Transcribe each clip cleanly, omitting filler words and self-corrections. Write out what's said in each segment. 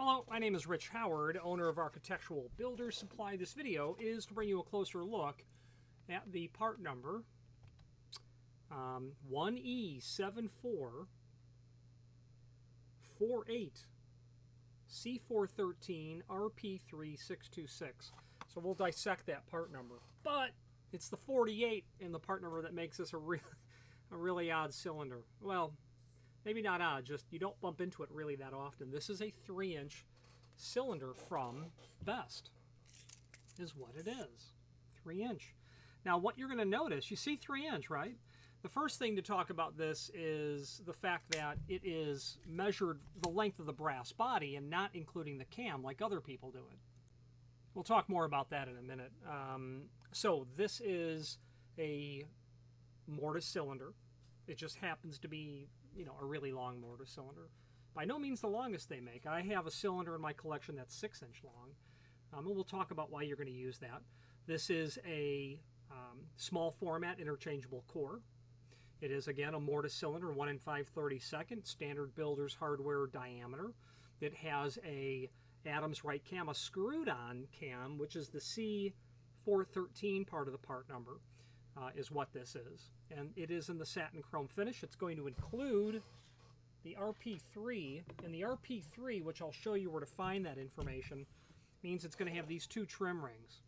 Hello, my name is Rich Howard, owner of Architectural Builders Supply. This video is to bring you a closer look at the part number 1E7448 C413 RP3 626. So we'll dissect that part number. But it's the 48 in the part number that makes this a really odd cylinder. Well, maybe not odd, just you don't bump into it really that often. This is a 3-inch cylinder from Best, is what it is. 3-inch. Now what you're going to notice, you see 3-inch, right? The first thing to talk about this is the fact that it is measured the length of the brass body and not including the cam like other people do it. We'll talk more about that in a minute. So this is a mortise cylinder. It just happens to be, you know, a really long mortise cylinder. By no means the longest they make. I have a cylinder in my collection that's 6-inch long. And we'll talk about why you're going to use that. This is a small format interchangeable core. It is, again, a mortise cylinder, 1 in 5/32, standard builder's hardware diameter. It has a Adams right cam, a screwed-on cam, which is the C413 part of the part number, is what this is. And it is in the satin chrome finish. It's going to include the RP3, and the RP3, which I'll show you where to find that information, means it's going to have these 2 trim rings.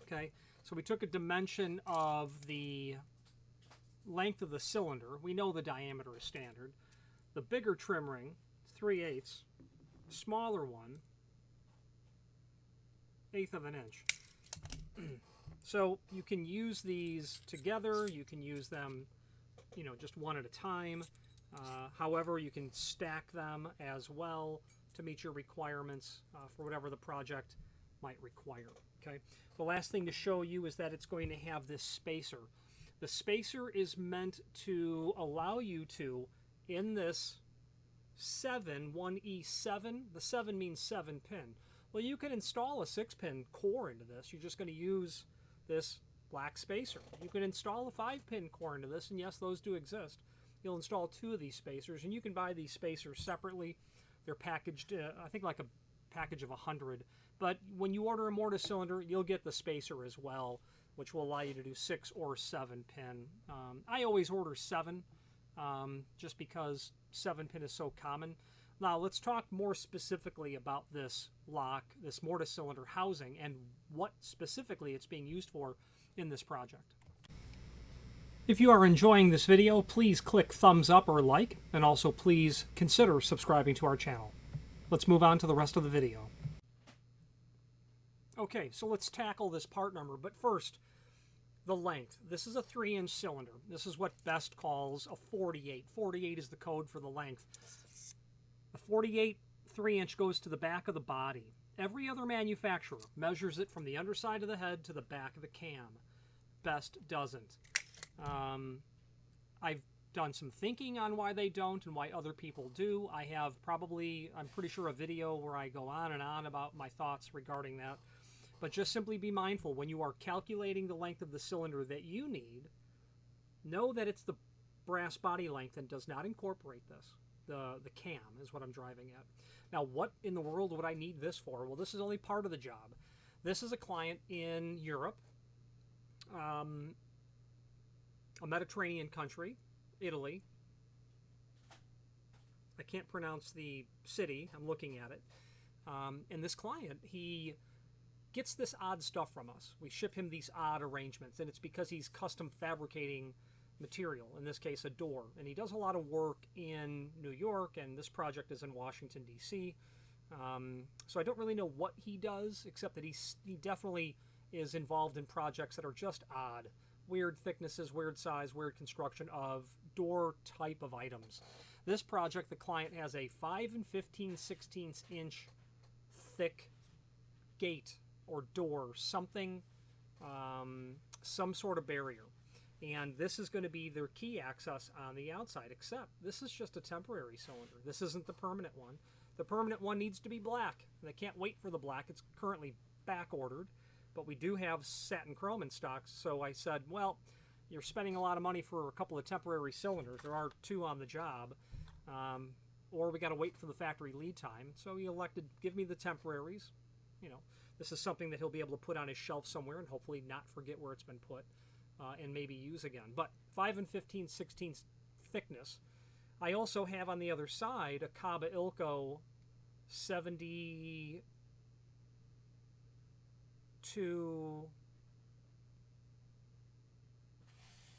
Okay, so we took a dimension of the length of the cylinder. We know the diameter is standard. The bigger trim ring, 3/8, smaller one, 1/8 of an inch. So you can use these together. You can use them, you know, just one at a time. However, you can stack them as well to meet your requirements for whatever the project might require. Okay. The last thing to show you is that it's going to have this spacer. The spacer is meant to allow you to, in this 1E7, the 7 means 7-pin. Well, you can install a 6-pin core into this. You're just going to use this black spacer. You can install a 5-pin core into this, and yes, those do exist. You'll install 2 of these spacers, and you can buy these spacers separately. They're packaged, I think, like a package of 100. But when you order a mortise cylinder, you'll get the spacer as well, which will allow you to do 6 or 7-pin. I always order 7, just because 7-pin is so common. Now let's talk more specifically about this lock, this mortise cylinder housing, and what specifically it's being used for in this project. If you are enjoying this video, please click thumbs up or like, and also please consider subscribing to our channel. Let's move on to the rest of the video. Okay, so let's tackle this part number, but first, the length. This is a 3-inch cylinder. This is what Best calls a 48. 48 is the code for the length. The 48 3-inch goes to the back of the body. Every other manufacturer measures it from the underside of the head to the back of the cam. Best doesn't. I've done some thinking on why they don't and why other people do. I have probably, I'm pretty sure, a video where I go on and on about my thoughts regarding that. But just simply be mindful when you are calculating the length of the cylinder that you need, know that it's the brass body length and does not incorporate this. The cam is what I'm driving at. Now, what in the world would I need this for? Well, this is only part of the job. This is a client in Europe, a Mediterranean country, Italy. I can't pronounce the city. I'm looking at it. And this client, he gets this odd stuff from us. We ship him these odd arrangements, and it's because he's custom fabricating material, in this case a door, and he does a lot of work in New York, and this project is in Washington, D.C. So I don't really know what he does, except that he definitely is involved in projects that are just odd. Weird thicknesses, weird size, weird construction of door type of items. This project, the client has a 5 15/16 inch thick gate or door, something, some sort of barrier. And this is going to be their key access on the outside, except this is just a temporary cylinder. This isn't the permanent one. The permanent one needs to be black. And they can't wait for the black. It's currently back ordered, but we do have satin chrome in stock. So I said, well, you're spending a lot of money for a couple of temporary cylinders. There are 2 on the job. or we got to wait for the factory lead time. So he elected, give me the temporaries. You know, this is something that he'll be able to put on his shelf somewhere and hopefully not forget where it's been put and maybe use again. But 5 and 15/16 thickness. I also have on the other side a Caba Ilco 72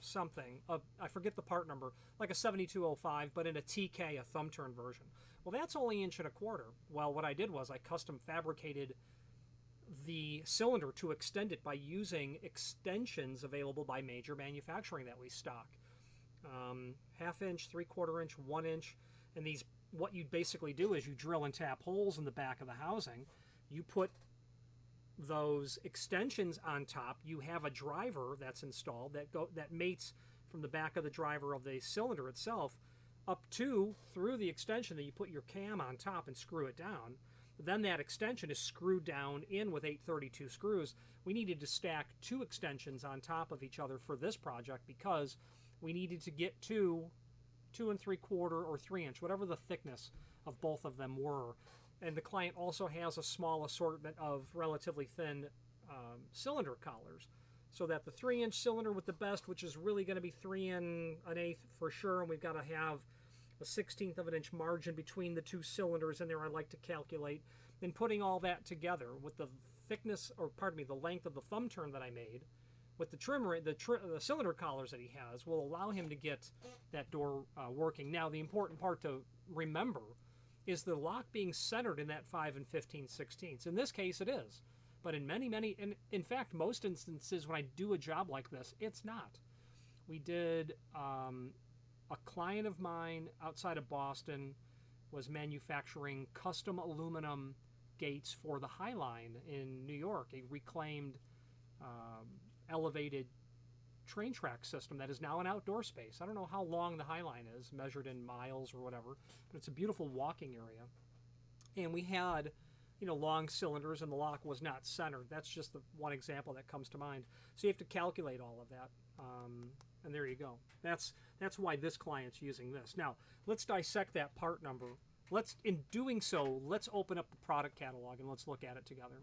something. I forget the part number, like a 7205, but in a TK, a thumb turn version. Well, that's only 1.25 inches. Well, what I did was I custom fabricated the cylinder to extend it by using extensions available by major manufacturing that we stock. 1/2 inch, 3/4 inch, 1 inch, and these, what you basically do is you drill and tap holes in the back of the housing. You put those extensions on top. You have a driver that's installed that mates from the back of the driver of the cylinder itself up to through the extension that you put your cam on top and screw it down. Then that extension is screwed down in with 832 screws. We needed to stack 2 extensions on top of each other for this project because we needed to get to 2 3/4 or 3 inch, whatever the thickness of both of them were. And the client also has a small assortment of relatively thin cylinder collars, so that the 3-inch cylinder with the best, which is really going to be 3 1/8 for sure, and we've got to have a 1/16 of an inch margin between the 2 cylinders in there, I like to calculate. And putting all that together with the thickness, or pardon me, the length of the thumb turn that I made, with the trimmer, the cylinder collars that he has, will allow him to get that door working. Now, the important part to remember is the lock being centered in that 5 and 15/16. In this case, it is. But in many, and in fact, most instances when I do a job like this, it's not. We did, a client of mine outside of Boston was manufacturing custom aluminum gates for the High Line in New York, a reclaimed elevated train track system that is now an outdoor space. I don't know how long the High Line is, measured in miles or whatever, but it's a beautiful walking area. And we had, you know, long cylinders and the lock was not centered. That's just the one example that comes to mind. So you have to calculate all of that. And there you go. That's why this client's using this. Now, let's dissect that part number. In doing so, let's open up the product catalog and let's look at it together.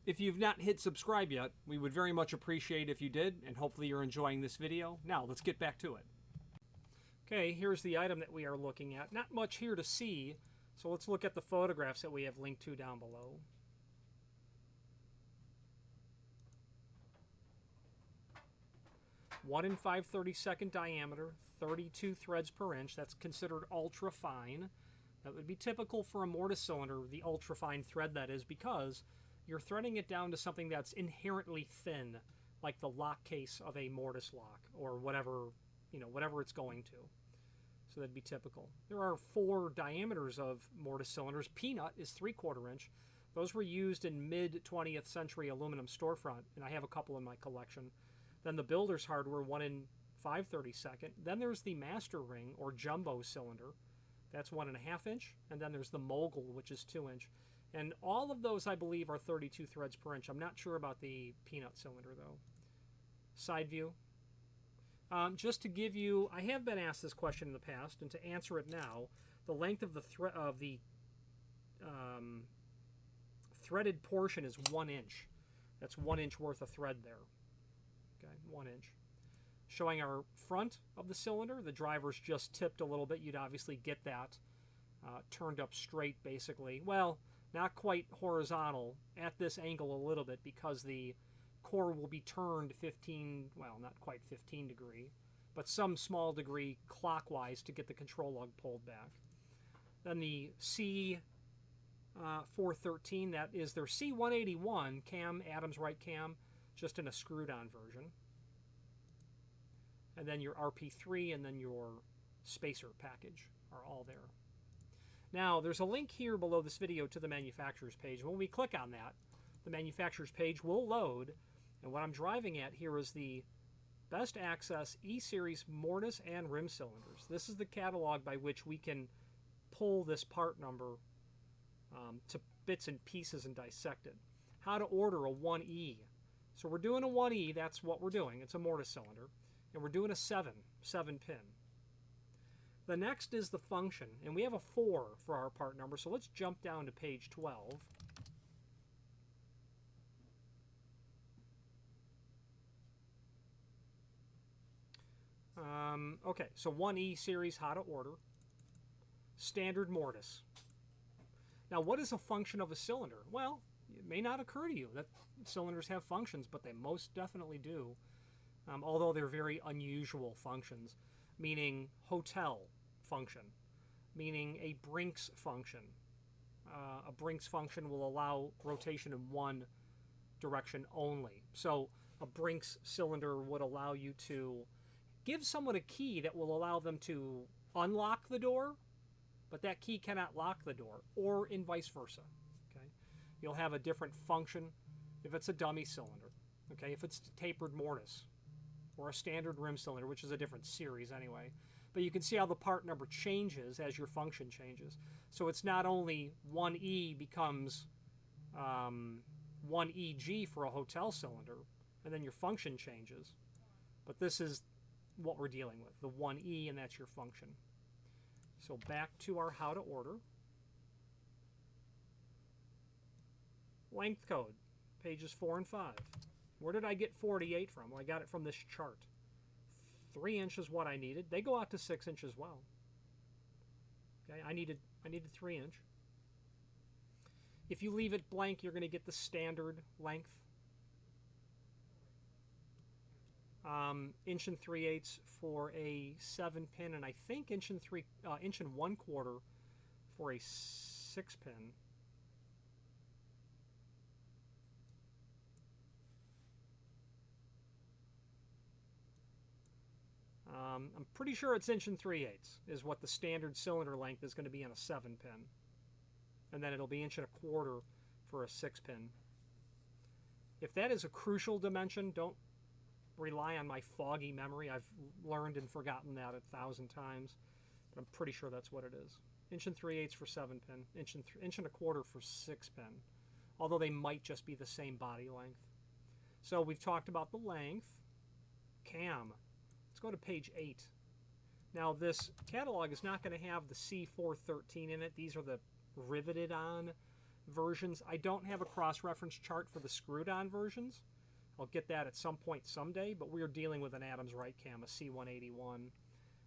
If you've not hit subscribe yet, we would very much appreciate if you did, and hopefully you're enjoying this video. Now, let's get back to it. Okay, here's the item that we are looking at. Not much here to see, so let's look at the photographs that we have linked to down below. One in 5/32 diameter, 32 threads per inch. That's considered ultra fine. That would be typical for a mortise cylinder, the ultra fine thread that is, because you're threading it down to something that's inherently thin, like the lock case of a mortise lock or whatever, you know, whatever it's going to. So that'd be typical. There are 4 diameters of mortise cylinders. Peanut is 3/4 inch. Those were used in mid-20th century aluminum storefront, and I have a couple in my collection. Then the builder's hardware, 1 in 5/32. Then there's the master ring or jumbo cylinder. That's 1.5 inch. And then there's the mogul, which is 2 inch. And all of those, I believe, are 32 threads per inch. I'm not sure about the peanut cylinder, though. Side view. Just to give you, I have been asked this question in the past, and to answer it now, the length of the threaded portion is 1 inch. That's 1 inch worth of thread there. Okay, 1 inch. Showing our front of the cylinder, the driver's just tipped a little bit. You'd obviously get that turned up straight, basically. Well, not quite horizontal, at this angle a little bit, because the core will be turned 15, well, not quite 15 degree, but some small degree clockwise to get the control lug pulled back. Then the C413, that is their C181 cam, Adams right cam, just in a screwed-on version. And then your RP3 and then your spacer package are all there. Now, there's a link here below this video to the manufacturer's page. When we click on that, the manufacturer's page will load, and what I'm driving at here is the Best Access E-Series mortise and rim cylinders. This is the catalog by which we can pull this part number to bits and pieces and dissect it. How to order a 1E. So we're doing a 1E, that's what we're doing. It's a mortise cylinder. And we're doing a 7 pin. The next is the function, and we have a 4 for our part number, so let's jump down to page 12. Okay, so 1E series, how to order. Standard mortise. Now, what is a function of a cylinder? Well, it may not occur to you that cylinders have functions, but they most definitely do, although they're very unusual functions, meaning hotel function, meaning a Brinks function. A Brinks function will allow rotation in one direction only. So a Brinks cylinder would allow you to give someone a key that will allow them to unlock the door, but that key cannot lock the door, or in vice versa. Okay, you'll have a different function if it's a dummy cylinder. Okay, if it's tapered mortise or a standard rim cylinder, which is a different series anyway. But you can see how the part number changes as your function changes. So it's not only 1E becomes 1EG for a hotel cylinder, and then your function changes, but this is what we're dealing with, the 1E, and that's your function. So back to our how to order. Length code, pages 4 and 5. Where did I get 48 from? Well, I got it from this chart. 3 inches what I needed. They go out to 6 inches as well. Okay, I needed 3 inch. If you leave it blank, you're going to get the standard length. Inch and 3/8 for a 7-pin, and I think inch and 1/4 for a 6-pin. I'm pretty sure it's inch and 3/8 is what the standard cylinder length is going to be on a 7-pin, and then it'll be inch and 1/4 for a 6-pin. If that is a crucial dimension, don't rely on my foggy memory. I've learned and forgotten that 1,000 times, but I'm pretty sure that's what it is. Inch and 3/8 for 7-pin, inch and 1/4 for 6-pin, although they might just be the same body length. So we've talked about the length. Cam. Let's go to page 8. Now this catalog is not going to have the C413 in it. These are the riveted on versions. I don't have a cross-reference chart for the screwed on versions. I'll get that at some point someday, but we're dealing with an Adams Wright cam, a C181,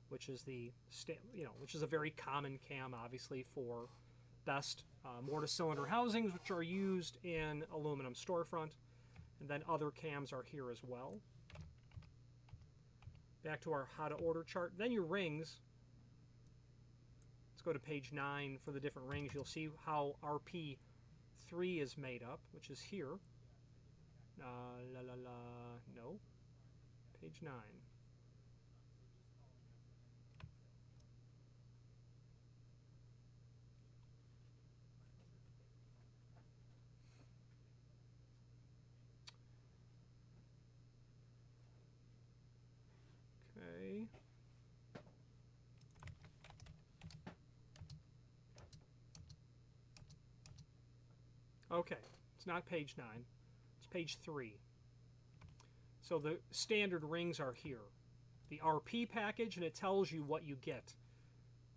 which is which is a very common cam, obviously, for best mortise cylinder housings, which are used in aluminum storefront, and then other cams are here as well. Back to our how to order chart. Then your rings. Let's go to page 9 for the different rings. You'll see how RP3 is made up, which is here. No. Page 9. Okay. Okay, it's not page 9. It's page 3. So the standard rings are here. The RP package, and it tells you what you get.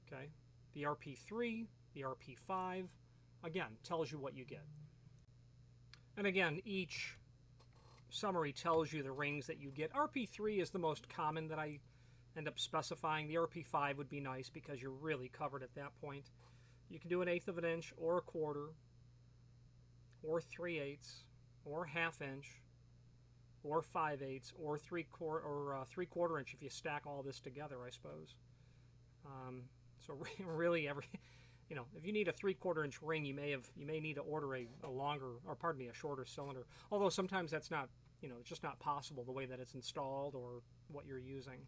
Okay, the RP3, the RP5, again, tells you what you get. And again, each summary tells you the rings that you get. RP3 is the most common that I end up specifying. The RP5 would be nice because you're really covered at that point. You can do 1/8 of an inch, or 1/4, or 3/8, or 1/2 inch, or 5/8, or 3/4 inch if you stack all this together, I suppose. So really, if you need a 3/4 inch ring, you may need to order a shorter cylinder. Although sometimes that's not, it's just not possible the way that it's installed or what you're using.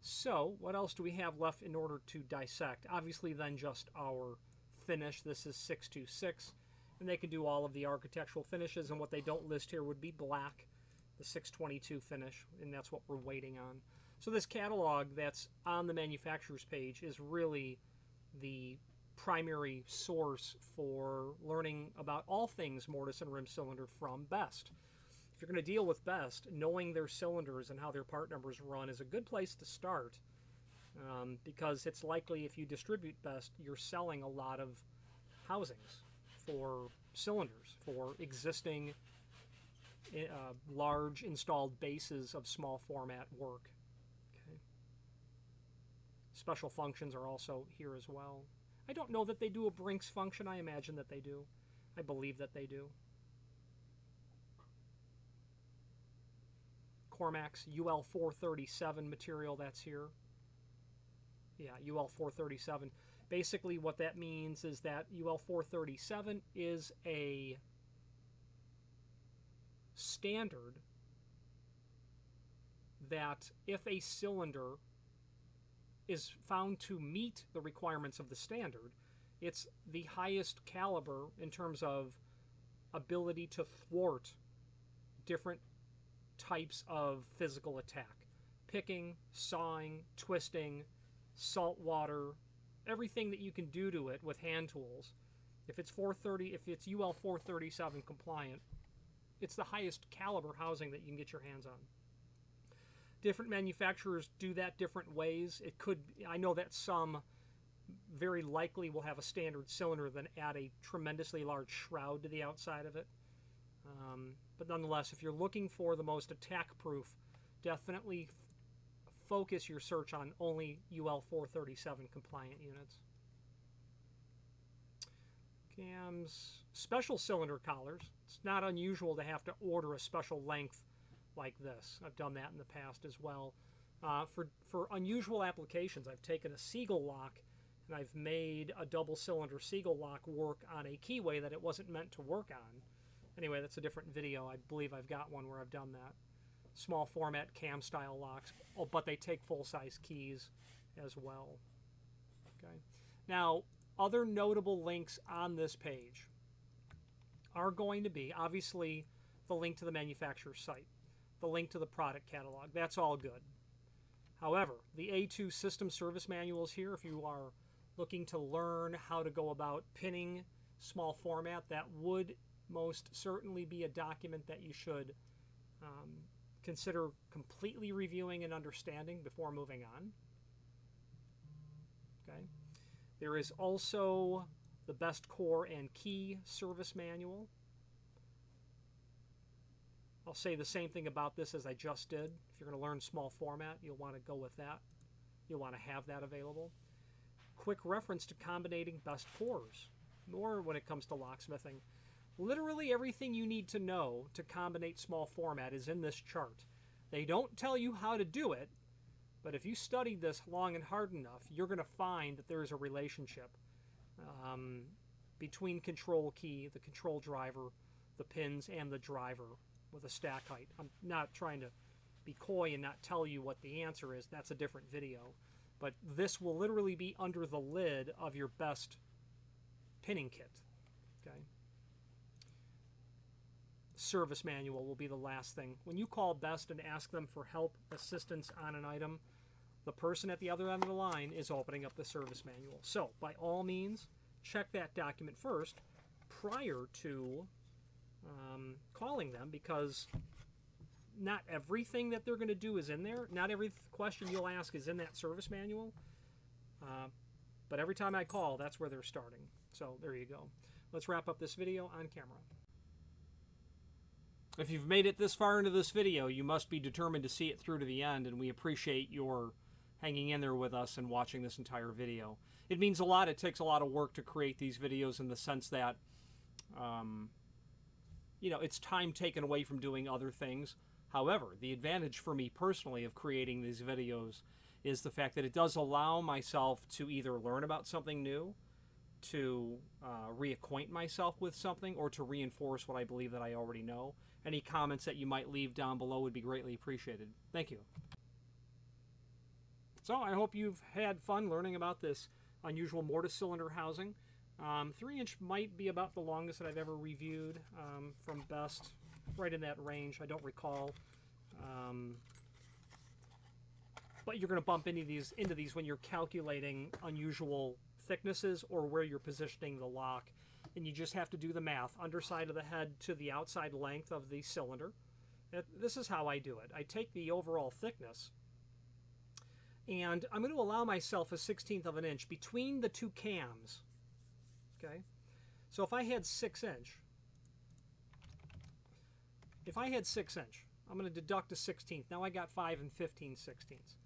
So what else do we have left in order to dissect? Obviously, then just our finish. This is 626, and they can do all of the architectural finishes. And what they don't list here would be black, the 622 finish, and that's what we're waiting on. So this catalog that's on the manufacturer's page is really the primary source for learning about all things mortise and rim cylinder from Best. If you're going to deal with Best, knowing their cylinders and how their part numbers run is a good place to start. because it's likely if you distribute best, you're selling a lot of housings for cylinders, for existing large installed bases of small format work. Okay. Special functions are also here as well. I don't know that they do a Brinks function. I imagine that they do. I believe that they do. Cormac's UL437 material, that's here. Yeah, UL437. Basically what that means is that UL437 is a standard that if a cylinder is found to meet the requirements of the standard, it's the highest caliber in terms of ability to thwart different types of physical attack. Picking, sawing, twisting, salt water, everything that you can do to it with hand tools. If it's UL 437 compliant, it's the highest caliber housing that you can get your hands on. Different manufacturers do that different ways. I know that some very likely will have a standard cylinder, then add a tremendously large shroud to the outside of it. But nonetheless, if you're looking for the most attack-proof, definitely focus your search on only UL 437 compliant units. Cams, special cylinder collars. It's not unusual to have to order a special length like this. I've done that in the past as well. For unusual applications, I've taken a Seagull lock and I've made a double cylinder Seagull lock work on a keyway that it wasn't meant to work on. Anyway, that's a different video. I believe I've got one where I've done that. Small format cam style locks, but they take full-size keys as well. Okay. Now, other notable links on this page are going to be, obviously, the link to the manufacturer's site, the link to the product catalog. That's all good. However, the A2 system service manual is here. If you are looking to learn how to go about pinning small format, that would most certainly be a document that you should consider completely reviewing and understanding before moving on. Okay. There is also the best core and key service manual. I'll say the same thing about this as I just did. If you're going to learn small format, you'll want to go with that. You'll want to have that available. Quick reference to combinating best cores, or when it comes to locksmithing. Literally everything you need to know to combinate small format is in this chart. They don't tell you how to do it, but if you study this long and hard enough, you're going to find that there is a relationship between control key, the control driver, the pins, and the driver with a stack height. I'm not trying to be coy and not tell you what the answer is. That's a different video. But this will literally be under the lid of your best pinning kit. Okay. Service manual will be the last thing. When you call Best and ask them for help, assistance on an item, the person at the other end of the line is opening up the service manual. So, by all means, check that document first prior to calling them, because not everything that they're going to do is in there. Not every question you'll ask is in that service manual. But every time I call, that's where they're starting. So there you go. Let's wrap up this video on camera. If you've made it this far into this video, you must be determined to see it through to the end, and we appreciate your hanging in there with us and watching this entire video. It means a lot. It takes a lot of work to create these videos in the sense that, you know, it's time taken away from doing other things. However, the advantage for me personally of creating these videos is the fact that it does allow myself to either learn about something new, to reacquaint myself with something, or to reinforce what I believe that I already know. Any comments that you might leave down below would be greatly appreciated. Thank you. So I hope you've had fun learning about this unusual mortise cylinder housing. 3-inch might be about the longest that I've ever reviewed from Best, right in that range. I don't recall. But you're going to bump into these when you're calculating unusual thicknesses or where you're positioning the lock. And you just have to do the math. Underside of the head to the outside length of the cylinder. This is how I do it. I take the overall thickness And I'm going to allow myself a 1/16 of an inch between the two cams. Okay? So if I had 6 inch, I'm going to deduct a 1/16. Now I got 5 15/16.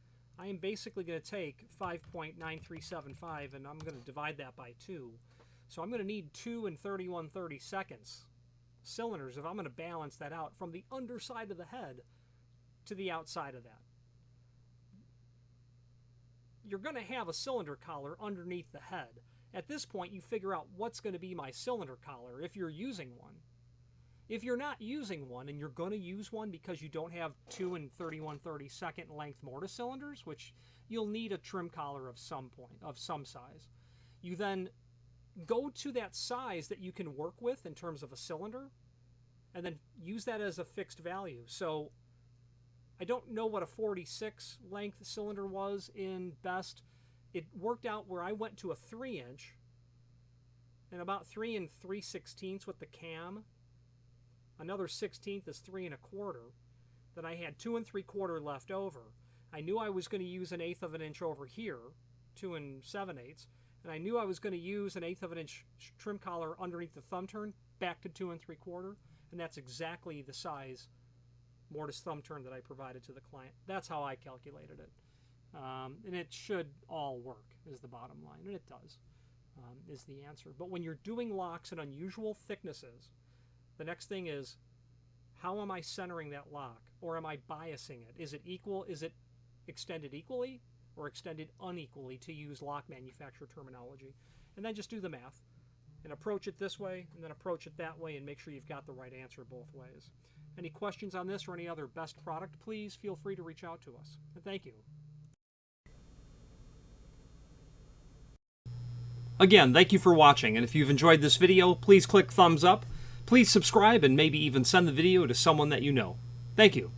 I am basically going to take 5.9375 and I'm going to divide that by 2. So I'm going to need 2 31/32 cylinders if I'm going to balance that out from the underside of the head to the outside of that. You're going to have a cylinder collar underneath the head. At this point, you figure out what's going to be my cylinder collar if you're using one. If you're not using one and you're going to use one because you don't have 2 31/32 length mortise cylinders, which you'll need a trim collar of some size, you then go to that size that you can work with in terms of a cylinder and then use that as a fixed value. So I don't know what a 46 length cylinder was in Best. It worked out where I went to a 3 inch and about 3 3/16 with the cam. Another 1/16 is 3 1/4. Then I had 2 3/4 left over. I knew I was going to use 1/8 of an inch over here, 2 7/8, and I knew I was going to use 1/8 of an inch trim collar underneath the thumb turn back to 2 3/4, and that's exactly the size mortise thumb turn that I provided to the client. That's how I calculated it. And it should all work, is the bottom line, and it does, is the answer. But when you're doing locks at unusual thicknesses, the next thing is, how am I centering that lock, or am I biasing it? Is it equal? Is it extended equally or extended unequally, to use lock manufacturer terminology? And then just do the math and approach it this way and then approach it that way and make sure you've got the right answer both ways. Any questions on this or any other Best product, please feel free to reach out to us. And thank you. Again, thank you for watching, and if you've enjoyed this video, please click thumbs up. Please subscribe and maybe even send the video to someone that you know. Thank you.